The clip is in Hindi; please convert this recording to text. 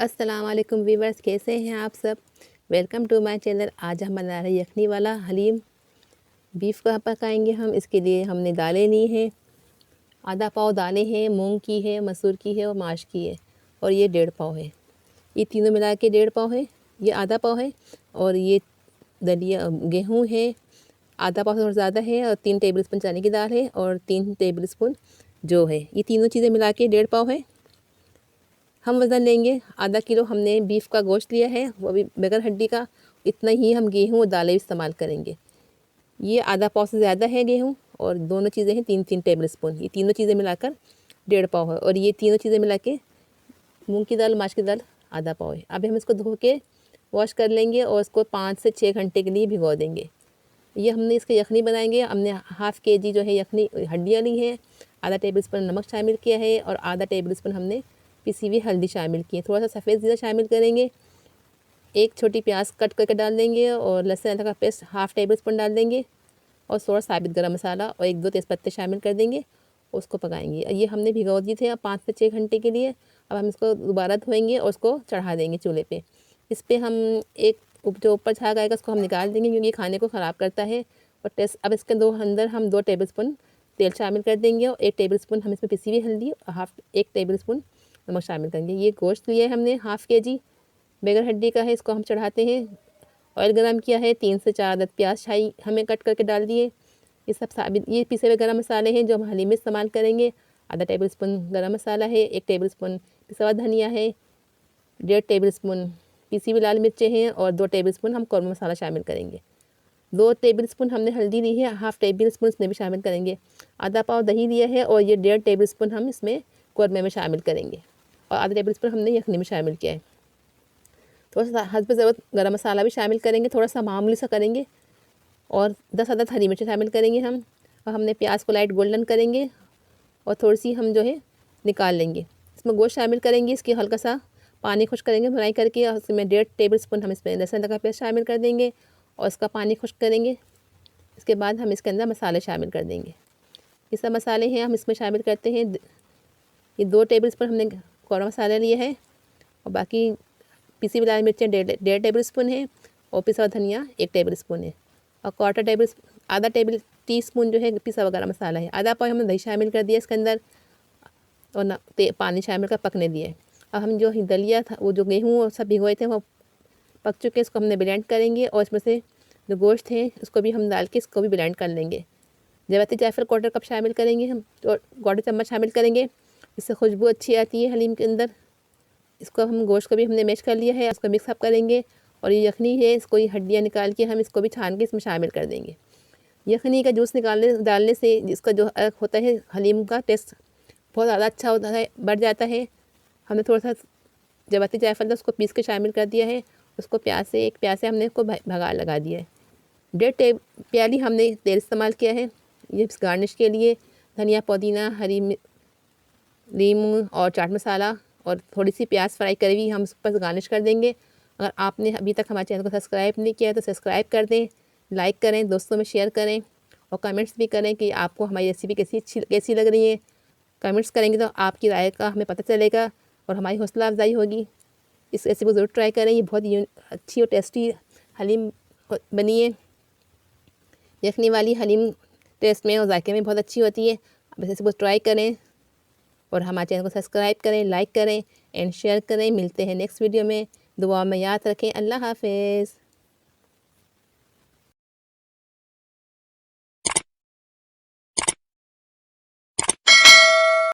अस्सलाम वालेकुम व्यूवर्स, कैसे हैं आप सब। Welcome to my channel. आज हम बना रहे हैं यखनी वाला हलीम। बीफ का पकाएंगे हम। इसके लिए हमने दालें ली हैं। आधा पाव दालें हैं, मूंग की है, मसूर की है और माश की है। और ये 1.5 पाव है। ये तीनों मिला के 1.5 पाव है। ये आधा पाव है। और ये दलिया गेहूँ है, आधा पाव से थोड़ा ज़्यादा है। और 3 टेबल स्पून चने की दाल है और 3 टेबल स्पून जो है। ये तीनों चीज़ें मिला के 1.5 पाव है। हम वज़न लेंगे आधा किलो। हमने बीफ का गोश्त लिया है, वो भी बगैर हड्डी का। इतना ही हम गेहूँ और दालें इस्तेमाल करेंगे। ये आधा पाव से ज़्यादा है गेहूँ, और दोनों चीज़ें हैं 3-3 टेबल स्पून। ये तीनों चीज़ें मिलाकर 1.5 पाव है। और ये तीनों चीज़ें मिला के मूँग की दाल, माश की दाल आधा पाव है। अभी हम इसको धो के वॉश कर लेंगे और इसको 5 से 6 घंटे के लिए भिगो देंगे। ये हमने इसकी यखनी बनाएंगे। हमने हाफ़ केजी जो है यखनी हड्डियाँ ली हैं। आधा टेबल स्पून नमक शामिल किया है और आधा टेबल स्पून हमने पिसी हुई हल्दी शामिल की है। थोड़ा सा सफ़ेद ज़ीरा शामिल करेंगे। एक छोटी प्याज कट करके डाल देंगे और लहसुन अदरक का पेस्ट हाफ़ टेबल स्पून डाल देंगे। और थोड़ा साबित गरम मसाला और 1-2 तेज़पत्ते शामिल कर देंगे। उसको पकाएंगे। ये हमने भिगो दिए थे 5 से 6 घंटे के लिए। अब हम इसको दोबारा धोएंगे और उसको चढ़ा देंगे चूल्हे पे। इस पर हम एक जो ऊपर झाग आएगा उसको हम निकाल देंगे, क्योंकि ये खाने को ख़राब करता है और टेस्ट। अब इसके अंदर हम 2 टेबल स्पून तेल शामिल कर देंगे और 1 टेबल स्पून हम इसमें पिसी हुई हल्दी और 1 टेबल स्पून नमक शामिल करेंगे। ये गोश्त लिया है हमने हाफ़ केजी, बगैर हड्डी का है। इसको हम चढ़ाते हैं। ऑयल गरम किया है। 3 से 4 अदद प्याज शाही हमें कट करके डाल दिए। ये सब साबित ये पिसे हुए गरम मसाले हैं जो हम हलीम में इस्तेमाल करेंगे। आधा टेबल स्पून गरम मसाला है, 1 टेबल स्पून पिसा हुआ धनिया है, 1.5 टेबल स्पून पिसी हुई लाल मिर्चें हैं और 2 टेबल स्पून हम कौरमा मसाला शामिल करेंगे। 2 टेबल स्पून हमने हल्दी ली है, हाफ़ टेबल स्पून इसमें भी शामिल करेंगे। आधा पाव दही लिया है और ये 1.5 टेबल स्पून हम इसमें कौरमे में शामिल करेंगे। और आधा टेबल स्पून हमने यखनी में शामिल किया है। थोड़ा सा हस्ब ज़रूरत गरम मसाला भी शामिल करेंगे, थोड़ा सा मामूली सा करेंगे। और 10 अदद हरी मिर्च शामिल करेंगे हम। और हमने प्याज को लाइट गोल्डन करेंगे और थोड़ी सी हम जो है निकाल लेंगे। इसमें गोश्त शामिल करेंगे। इसकी हल्का सा पानी खुश्क करेंगे भुनाई करके। और उसमें 1.5 टेबल स्पून हम इसमें लहसुन अदरक का पेस्ट शामिल कर देंगे और इसका पानी खुश्क करेंगे। इसके बाद हम इसके अंदर मसाले शामिल कर देंगे। ये सब मसाले हैं हम इसमें शामिल करते हैं। ये 2 टेबल स्पून हमने कौरा मसाला लिया है और बाकी पिसी हुई लाल मिर्चें 1.5 टेबल स्पून है और पिसा हुआ धनिया 1 टेबल स्पून है। और आधा टेबल टी स्पून जो है पिसा हुआ गरम मसाला है। आधा पाव हमने दही शामिल कर दिया इसके अंदर और पानी शामिल कर पकने दिए। अब हम जो दलिया था, वो जो गेहूँ और सब भिगोए थे, वो पक चुके हैं। इसको हमने ब्लेंड करेंगे और इसमें से जो गोश्त है उसको भी हम डाल के इसको भी ब्लेंड कर लेंगे। जावित्री जायफल 1/4 कप शामिल करेंगे हम, और 1/4 चम्मच शामिल करेंगे। इससे खुशबू अच्छी आती है हलीम के अंदर। इसको हम गोश्त को भी हमने मैश कर लिया है, इसको मिक्सअप करेंगे। और ये यखनी है, इसको ये हड्डियाँ निकाल के हम इसको भी छान के इसमें शामिल कर देंगे। यखनी का जूस डालने से इसका जो होता है हलीम का टेस्ट बहुत ज़्यादा अच्छा होता है, बढ़ जाता है। हमने थोड़ा सा जावित्री जायफल था उसको पीस के शामिल कर दिया है। उसको एक प्याज से हमने इसको भगा लगा दिया है। 1.5 प्याली हमने तेल इस्तेमाल किया है ये गार्निश के लिए। धनिया, पुदीना, हरी नींबू और चाट मसाला और थोड़ी सी प्याज फ्राई करी हुई हम उस पर गार्निश कर देंगे। अगर आपने अभी तक हमारे चैनल को सब्सक्राइब नहीं किया है तो सब्सक्राइब कर दें, लाइक करें, दोस्तों में शेयर करें और कमेंट्स भी करें कि आपको हमारी रेसिपी कैसी लग रही है। कमेंट्स करेंगे तो आपकी राय का हमें पता चलेगा और हमारी हौसला अफजाई होगी। इस रेसिपी को ज़रूर ट्राई करें। ये बहुत अच्छी और टेस्टी हलीम बनी है। यखनी वाली हलीम टेस्ट में और जायके में बहुत अच्छी होती है। अब इस रेसिपी को ट्राई करें और हमारे चैनल को सब्सक्राइब करें, लाइक करें एंड शेयर करें। मिलते हैं नेक्स्ट वीडियो में। दुआ में याद रखें। अल्लाह हाफ़िज़।